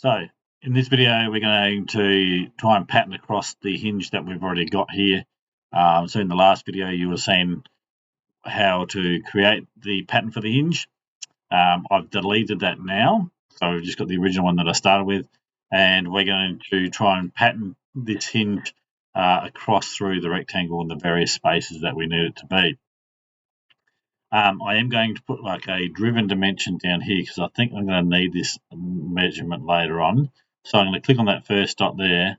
So in this video, we're going to try and pattern across the hinge that we've already got here. So in the last video, you were seeing how to create the pattern for the hinge. I've deleted that now. So we've just got the original one that I started with. And we're going to try and pattern this hinge across through the rectangle in the various spaces that we need it to be. I am going to put like a driven dimension down here because I think I'm going to need this measurement later on. So I'm going to click on that first dot there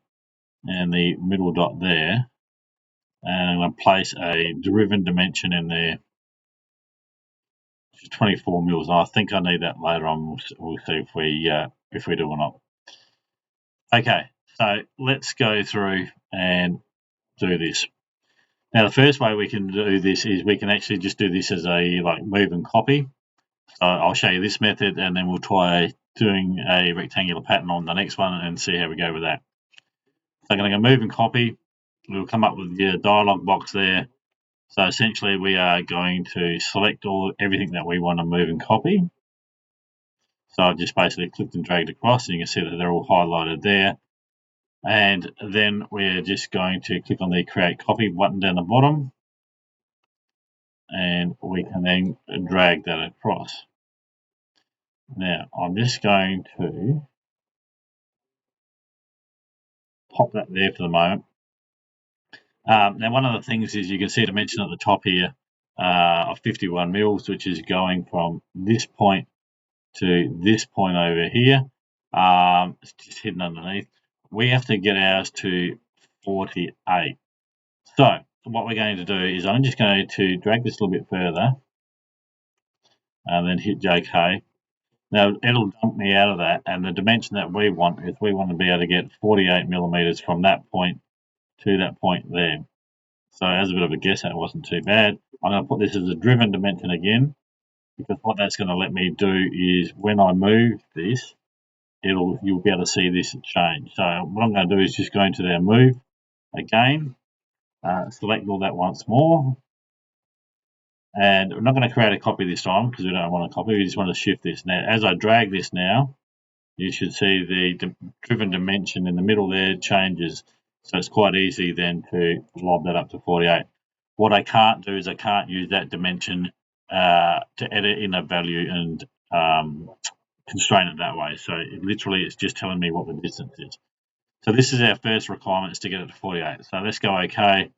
and the middle dot there, and I'm going to place a driven dimension in there, which is 24 mils. I think I need that later on. We'll see if we do or not. Okay, so let's go through and do this. Now, the first way we can do this is we can actually just do this as a move and copy. So I'll show you this method, and then we'll try doing a rectangular pattern on the next one and see how we go with that. So I'm going to go move and copy. We'll come up with the dialog box there. So essentially we are going to select everything that we want to move and copy. So I've just basically clicked and dragged across, and you can see that they're all highlighted there. And then we're just going to click on the create copy button down the bottom, and we can then drag that across. Now I'm just going to pop that there for the moment. Now, one of the things is you can see a dimension at the top here of 51 mils, which is going from this point to this point over here. It's just hidden underneath. We have to get ours to 48. So what we're going to do is I'm just going to drag this a little bit further and then hit JK. Now it'll dump me out of that, and the dimension that we want is we want to be able to get 48 millimeters from that point to that point there. So as a bit of a guess, that wasn't too bad. I'm going to put this as a driven dimension again, because what that's going to let me do is when I move this, you'll be able to see this change. So what I'm going to do is just go into there, move again, select all that once more, and I'm not going to create a copy this time because we don't want to copy. We just want to shift this. Now, as I drag this now, you should see the driven dimension in the middle there changes. So it's quite easy then to lob that up to 48. What I can't do is I can't use that dimension to edit in a value and constrain it that way. So it's just telling me what the distance is. So this is our first requirement, is to get it to 48. So let's go OK.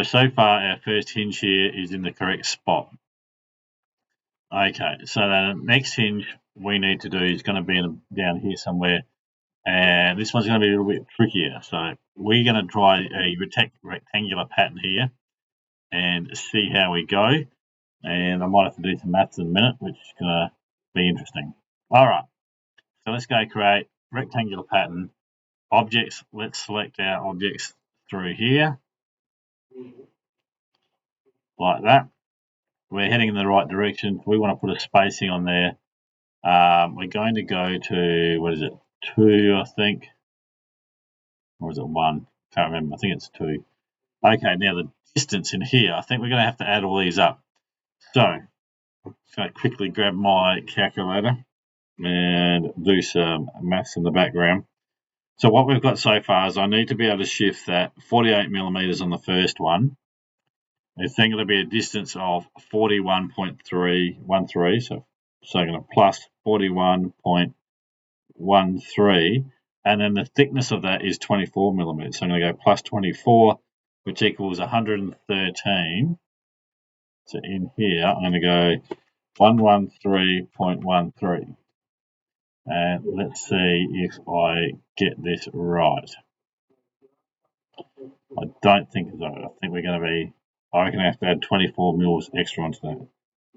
So far our first hinge here is in the correct spot. Okay, so the next hinge we need to do is going to be down here somewhere, and this one's going to be a little bit trickier. So we're going to try a rectangular pattern here and see how we go, and I might have to do some maths in a minute, which is going to be interesting. All right, so let's go create rectangular pattern. Objects, let's select our objects through here like that. We're heading in the right direction. We want to put a spacing on there. We're going to go to, what is it, 2, I think, or is it 1? Can't remember. I think it's 2. Okay, now the distance in here, I think we're going to have to add all these up. So I'm going to quickly grab my calculator and do some maths in the background. So what we've got so far is I need to be able to shift that 48 millimeters on the first one. It's then going to be a distance of 41.313. So I'm going to plus 41.13, and then the thickness of that is 24 millimeters. So I'm going to go plus 24, which equals 113. So in here, I'm going to go 113.13. And let's see if I get this right. I don't think so. I think we're going to be, I reckon I have to add 24 mils extra onto that.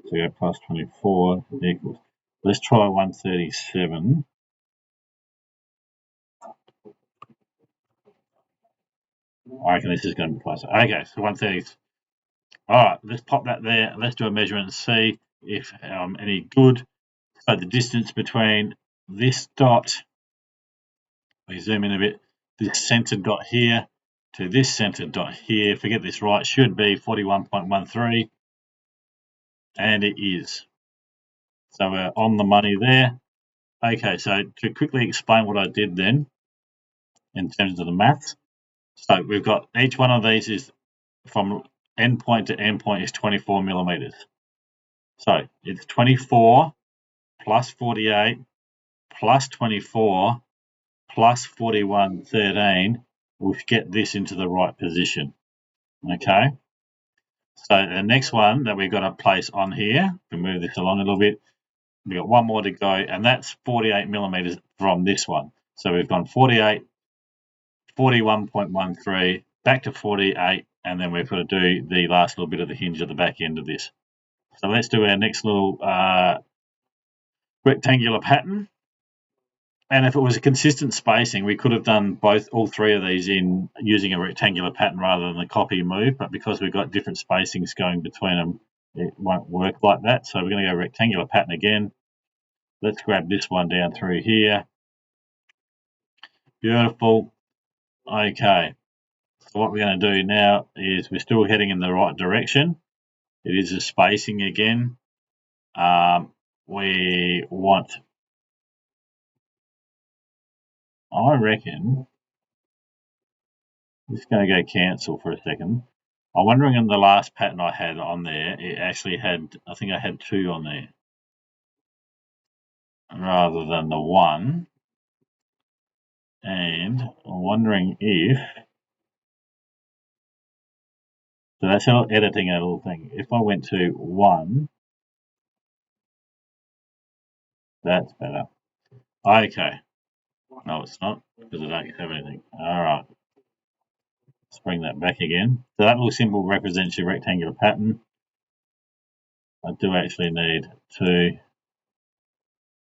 So we go plus 24 equals, let's try 137. I reckon this is going to be closer. Okay, so 130. All right, let's pop that there. Let's do a measurement and see if any good. So the distance between this dot, we zoom in a bit, this centered dot here to this centered dot here, if we get this right, should be 41.13, and it is. So we're on the money there. Okay, so to quickly explain what I did then in terms of the maths. So we've got each one of these is from endpoint to endpoint is 24 millimeters. So it's 24 plus 48 plus 24 plus 4113, which get this into the right position. Okay. So the next one that we've got to place on here, we move this along a little bit. We've got one more to go, and that's 48 millimeters from this one. So we've gone 48, 41.13, back to 48, and then we've got to do the last little bit of the hinge at the back end of this. So let's do our next little rectangular pattern. And if it was a consistent spacing, we could have done all three of these in using a rectangular pattern rather than the copy move. But because we've got different spacings going between them, it won't work like that. So we're going to go rectangular pattern again. Let's grab this one down through here. Beautiful. Okay. So what we're going to do now is we're still heading in the right direction. It is a spacing again. We want, I reckon, just going to go cancel for a second. I'm wondering in the last pattern I had on there, it actually had, I think I had 2 on there rather than the 1. And I'm wondering if, so that's how editing a little thing. If I went to 1, that's better. Okay. No, it's not, because I don't have anything. All right. Let's bring that back again. So that little symbol represents your rectangular pattern. I do actually need 2.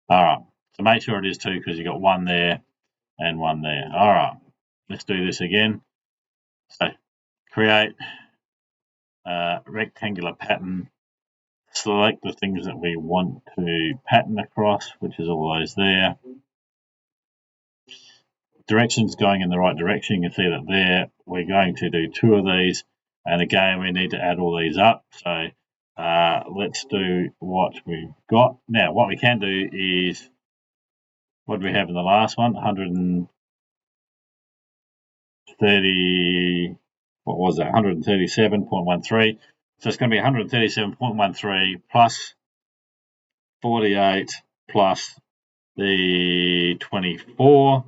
All right. So make sure it is 2 because you've got 1 there and 1 there. All right. Let's do this again. So create a rectangular pattern. Select the things that we want to pattern across, which is all those there. Directions going in the right direction. You can see that there. We're going to do 2 of these. And again, we need to add all these up. So let's do what we've got. Now, what we can do is, what do we have in the last one? 130, what was that? 137.13. So it's going to be 137.13 plus 48 plus the 24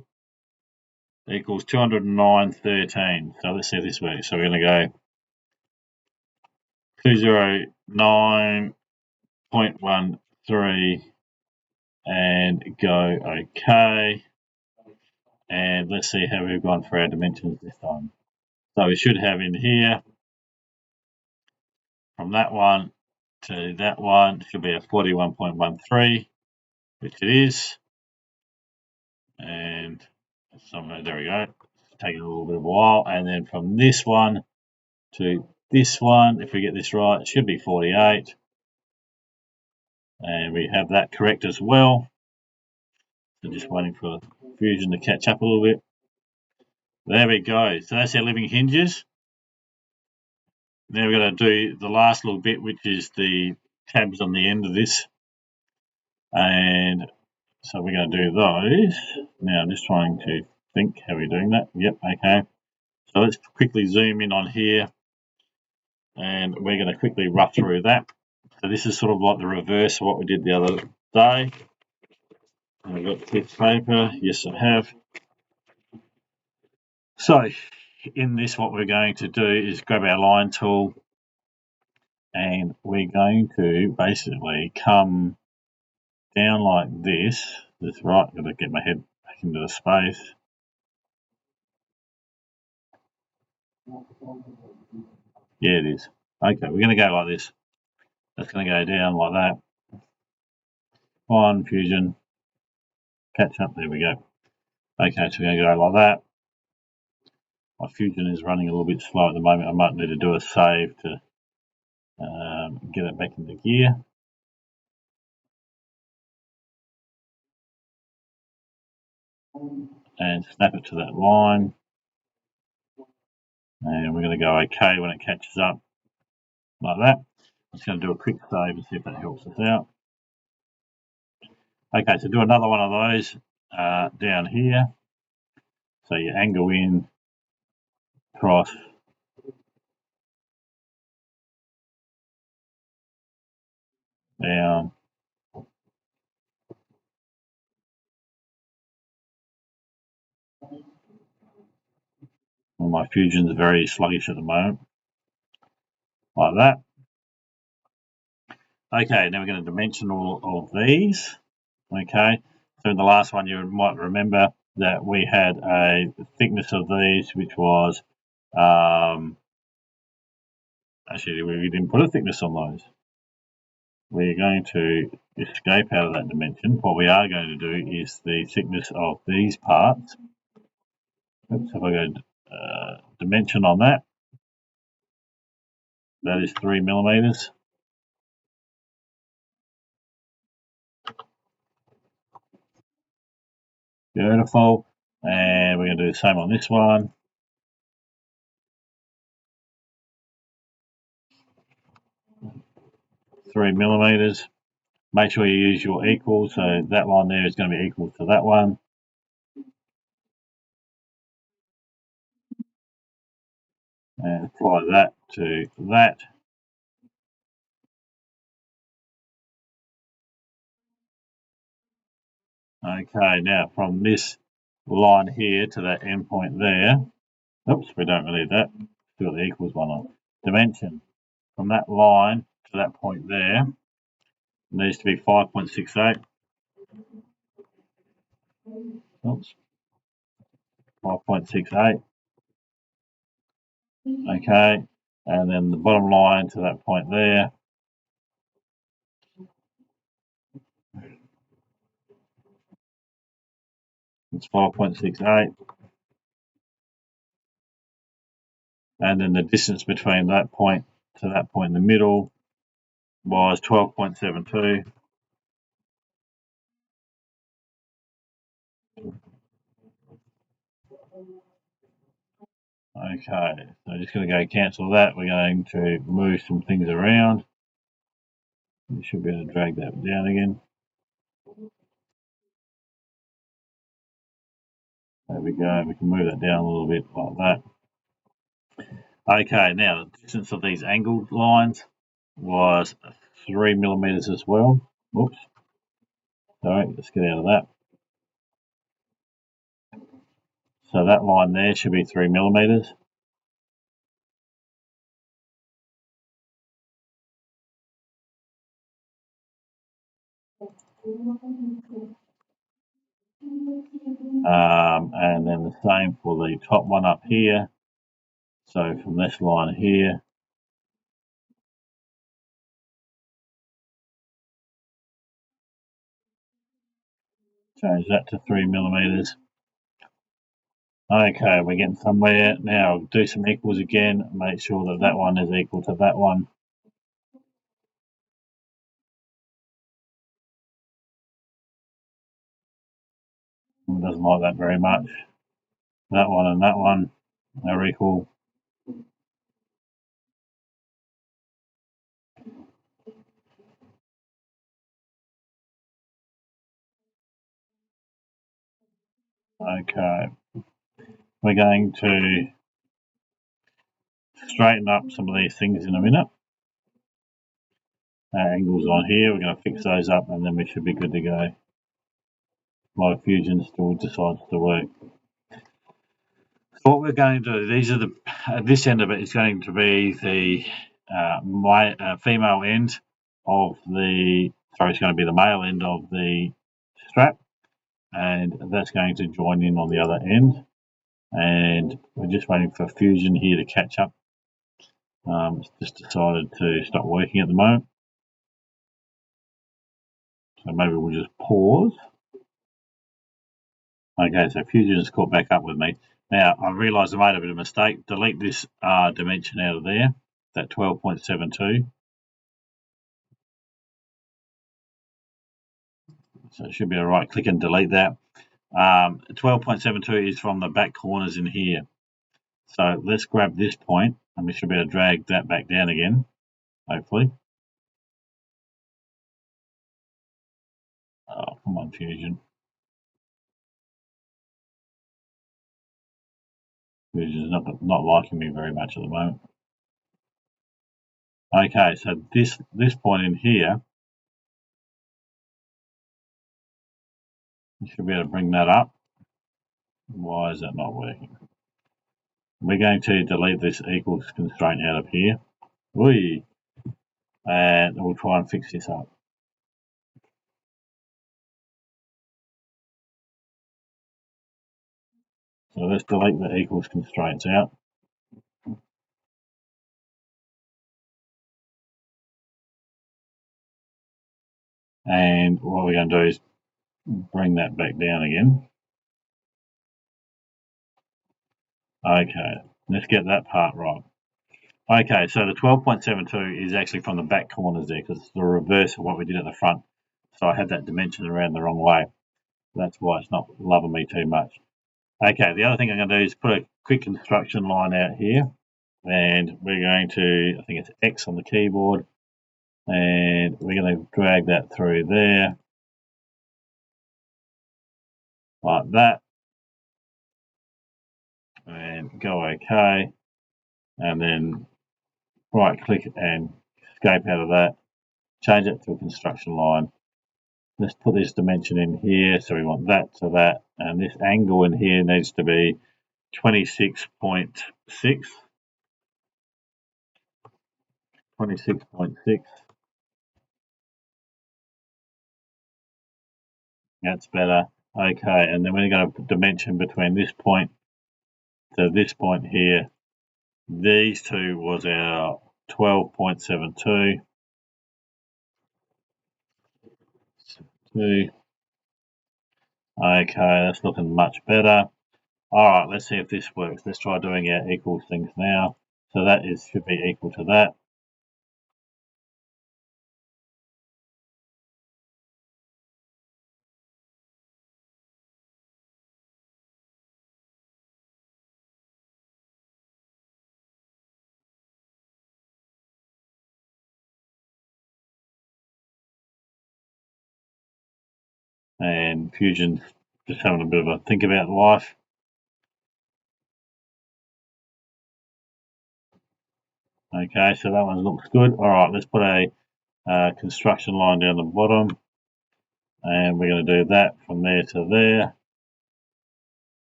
equals 209.13. So let's see if this works. So we're going to go 209.13 and go OK. And let's see how we've gone for our dimensions this time. So we should have in here, from that one to that one, should be a 41.13, which it is. And somewhere, there we go. It's taking a little bit of a while. And then from this one to this one, if we get this right, it should be 48. And we have that correct as well. So just waiting for Fusion to catch up a little bit. There we go. So that's our living hinges. Now we're going to do the last little bit, which is the tabs on the end of this. And so we're going to do those. Now I'm just trying to think how we're doing that. Yep, okay. So let's quickly zoom in on here. And we're going to quickly rough through that. So this is sort of like the reverse of what we did the other day. I've got this paper. Yes, I have. So in this, what we're going to do is grab our line tool and we're going to basically come down like this. That's right, I've got to get my head back into the space. Yeah, it is. Okay, we're going to go like this. That's going to go down like that. Fine, Fusion. Catch up, there we go. Okay, so we're going to go like that. My Fusion is running a little bit slow at the moment. I might need to do a save to get it back into gear. And snap it to that line. And we're going to go OK when it catches up, like that. I'm just going to do a quick save and see if that helps us out. Okay, so do another one of those down here. So you angle in, cross, down. Well, my fusion's very sluggish at the moment, like that. Okay, now we're going to dimension all of these. Okay, so in the last one you might remember that we had a thickness of these which was, actually we didn't put a thickness on those. We're going to escape out of that dimension. What we are going to do is the thickness of these parts. Oops, if I go dimension on that, that is 3 millimeters. Beautiful. And we're going to do the same on this one. 3 millimeters. Make sure you use your equal, so that line there is going to be equal to that one. And apply that to that. Okay, now from this line here to that end point there, oops, we don't need that. Still the equals one on. Dimension from that line to that point there needs to be 5.68. Oops, 5.68. Okay, and then the bottom line to that point there, it's 5.68. And then the distance between that point to that point in the middle was 12.72. Okay, so just going to go cancel that. We're going to move some things around. You should be able to drag that down again. There we go. We can move that down a little bit like that. Okay, now the distance of these angled lines was 3 millimeters as well. Oops. Sorry, let's get out of that. So that line there should be 3 millimeters. And then the same for the top one up here. So from this line here, change that to 3 millimeters. Okay, we're getting somewhere. Now do some equals again. Make sure that that one is equal to that one. It doesn't like that very much. That one and that one are equal. Okay, we're going to straighten up some of these things in a minute. Angles on here, we're going to fix those up and then we should be good to go. My fusion still decides to work. So what we're going to do, these are the, this end of it is going to be the female end of the, sorry, it's going to be the male end of the strap, and that's going to join in on the other end. And we're just waiting for fusion here to catch up. It's just decided to stop working at the moment. So maybe we'll just pause. Okay, so fusion has caught back up with me. Now, I realised I made a bit of a mistake. Delete this dimension out of there, that 12.72. So it should be all right. Click and delete that. 12.72 is from the back corners in here. So let's grab this point and we should be able to drag that back down again, hopefully. Oh, come on, Fusion. Fusion's not liking me very much at the moment. Okay, so this point in here, you should be able to bring that up. Why is that not working? We're going to delete this equals constraint out of here. And we'll try and fix this up. So let's delete the equals constraints out. And what we're going to do is bring that back down again. Okay, let's get that part right. Okay, so the 12.72 is actually from the back corners there because it's the reverse of what we did at the front. So I had that dimension around the wrong way. That's why it's not loving me too much. Okay, the other thing I'm going to do is put a quick construction line out here. And we're going to, I think it's X on the keyboard. And we're going to drag that through there. Like that. And go OK. And then right click and escape out of that. Change it to a construction line. Let's put this dimension in here. So we want that to that. And this angle in here needs to be 26.6. 26.6. That's better. Okay, and then we're going to put dimension between this point to this point here. These two was our 12.72. Okay, that's looking much better. All right, let's see if this works. Let's try doing our equals things now. So that should be equal to that. And Fusion's just having a bit of a think about life. Okay, so that one looks good. All right, let's put a construction line down the bottom. And we're going to do that from there to there.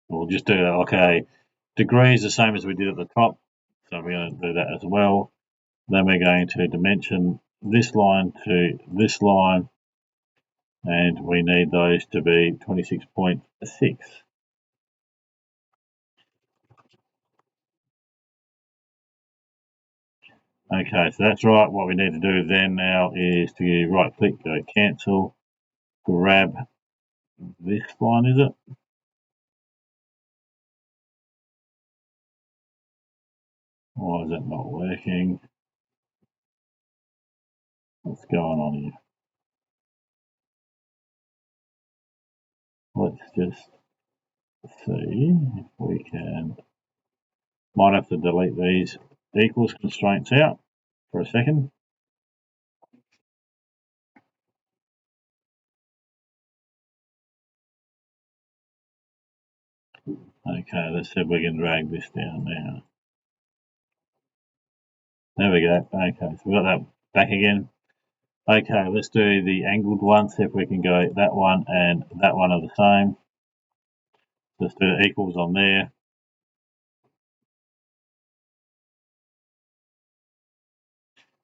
We'll just do that like a degrees, the same as we did at the top. So we're going to do that as well. Then we're going to dimension this line to this line. And we need those to be 26.6. Okay, so that's right. What we need to do then now is to right click, go cancel, grab this line, is it? Why is that not working? What's going on here? Let's just see if we can. Might have to delete these equals constraints out for a second. Okay, let's see if we can drag this down now. There we go. Okay, so we've got that back again. Okay, let's do the angled one, see if we can go that one and that one are the same. Let's do the equals on there.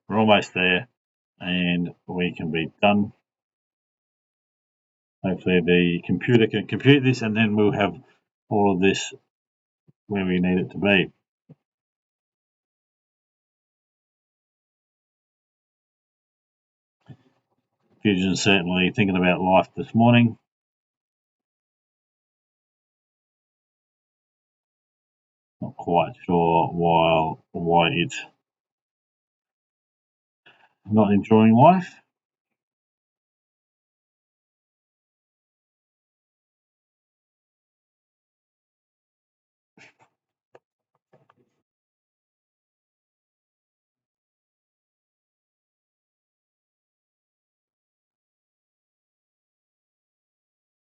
We're almost there and we can be done. Hopefully the computer can compute this and then we'll have all of this where we need it to be. Fusion's certainly thinking about life this morning. Not quite sure why it's not enjoying life.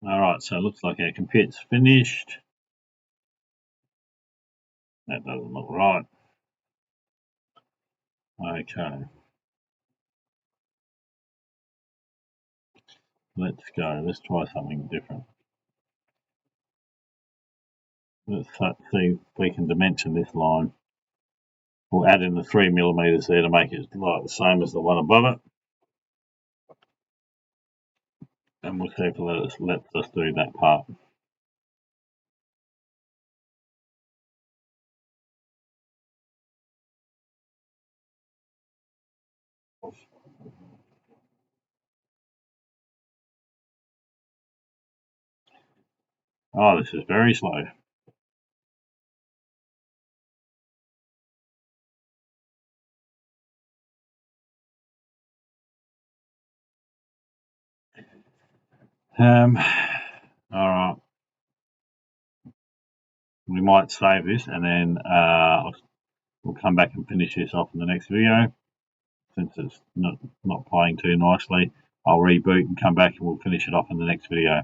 Alright, so it looks like our computer's finished. That doesn't look right. Okay. Let's go. Let's try something different. Let's see if we can dimension this line. We'll add in the 3mm there to make it like the same as the one above it. And we'll see if it lets us do that part. Oh, this is very slow. Alright. We might save this and then we'll come back and finish this off in the next video. Since it's not playing too nicely, I'll reboot and come back and we'll finish it off in the next video.